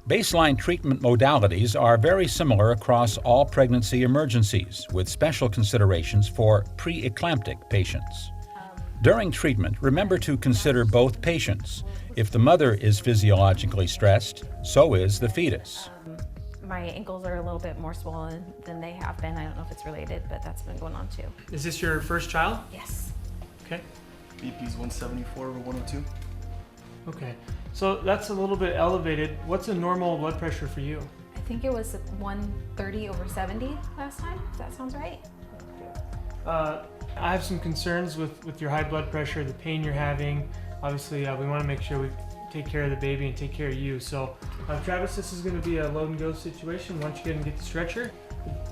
Baseline treatment modalities are very similar across all pregnancy emergencies, with special considerations for pre-eclamptic patients. During treatment, remember to consider both patients. If the mother is physiologically stressed, so is the fetus. My ankles are a little bit more swollen than they have been. I don't know if it's related, but that's been going on too. Is this your first child? Yes. Okay. BP's 174 over 102. Okay. So that's a little bit elevated. What's a normal blood pressure for you? I think it was 130 over 70 last time. If that sounds right. I have some concerns with your high blood pressure, the pain you're having. Obviously, we want to make sure we take care of the baby and take care of you. So, Travis, this is going to be a load and go situation once you get the stretcher.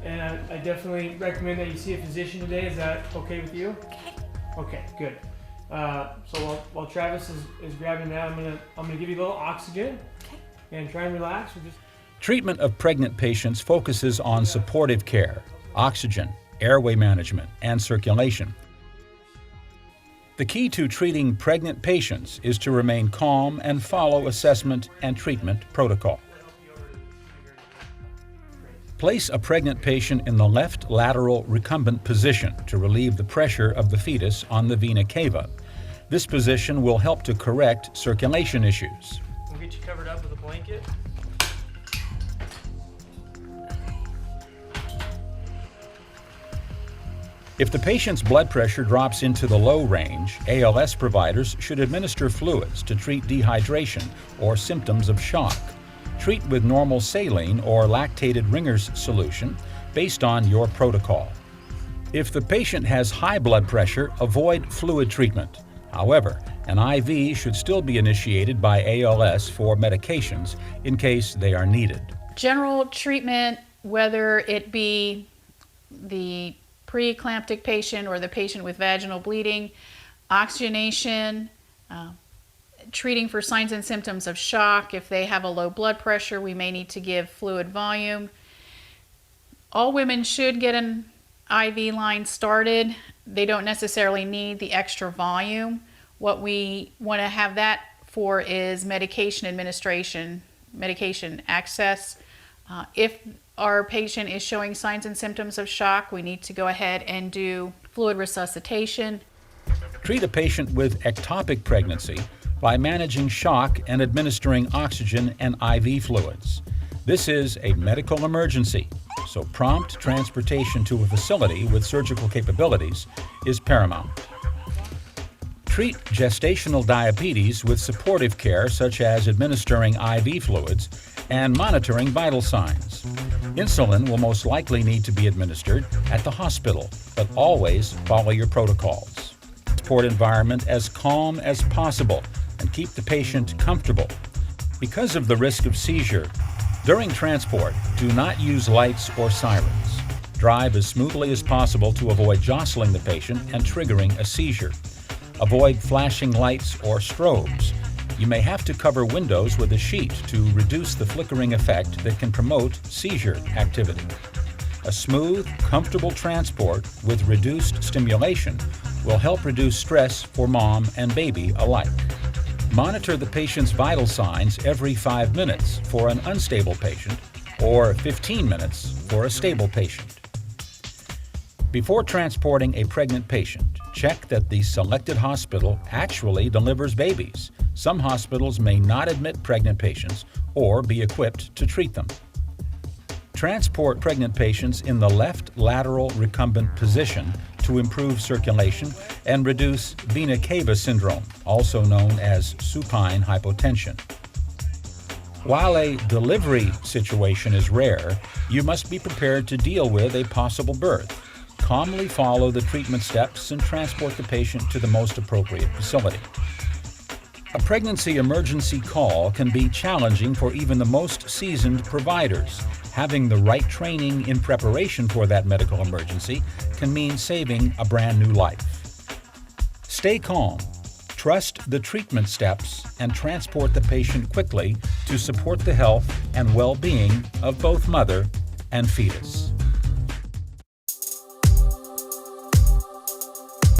And I definitely recommend that you see a physician today. Is that okay with you? Okay. Okay, good. So while Travis is grabbing that, I'm gonna give you a little oxygen. Okay. And try and relax. Treatment of pregnant patients focuses on supportive care, oxygen, airway management, and circulation. The key to treating pregnant patients is to remain calm and follow assessment and treatment protocol. Place a pregnant patient in the left lateral recumbent position to relieve the pressure of the fetus on the vena cava. This position will help to correct circulation issues. We'll get you covered up with a blanket. If the patient's blood pressure drops into the low range, ALS providers should administer fluids to treat dehydration or symptoms of shock. Treat with normal saline or lactated Ringer's solution based on your protocol. If the patient has high blood pressure, avoid fluid treatment. However, an IV should still be initiated by ALS for medications in case they are needed. General treatment, whether it be the pre-eclamptic patient or the patient with vaginal bleeding, oxygenation, treating for signs and symptoms of shock. If they have a low blood pressure, we may need to give fluid volume. All women should get an IV line started. They don't necessarily need the extra volume. What we want to have that for is medication administration, medication access. If our patient is showing signs and symptoms of shock, we need to go ahead and do fluid resuscitation. Treat a patient with ectopic pregnancy by managing shock and administering oxygen and IV fluids. This is a medical emergency, so prompt transportation to a facility with surgical capabilities is paramount. Treat gestational diabetes with supportive care such as administering IV fluids and monitoring vital signs. Insulin will most likely need to be administered at the hospital, but always follow your protocols. Transport environment as calm as possible and keep the patient comfortable. Because of the risk of seizure, during transport, do not use lights or sirens. Drive as smoothly as possible to avoid jostling the patient and triggering a seizure. Avoid flashing lights or strobes. You may have to cover windows with a sheet to reduce the flickering effect that can promote seizure activity. A smooth, comfortable transport with reduced stimulation will help reduce stress for mom and baby alike. Monitor the patient's vital signs every 5 minutes for an unstable patient or 15 minutes for a stable patient. Before transporting a pregnant patient, check that the selected hospital actually delivers babies. Some hospitals may not admit pregnant patients or be equipped to treat them. Transport pregnant patients in the left lateral recumbent position to improve circulation and reduce vena cava syndrome, also known as supine hypotension. While a delivery situation is rare, you must be prepared to deal with a possible birth. Calmly follow the treatment steps and transport the patient to the most appropriate facility. A pregnancy emergency call can be challenging for even the most seasoned providers. Having the right training in preparation for that medical emergency can mean saving a brand new life. Stay calm, trust the treatment steps, and transport the patient quickly to support the health and well-being of both mother and fetus.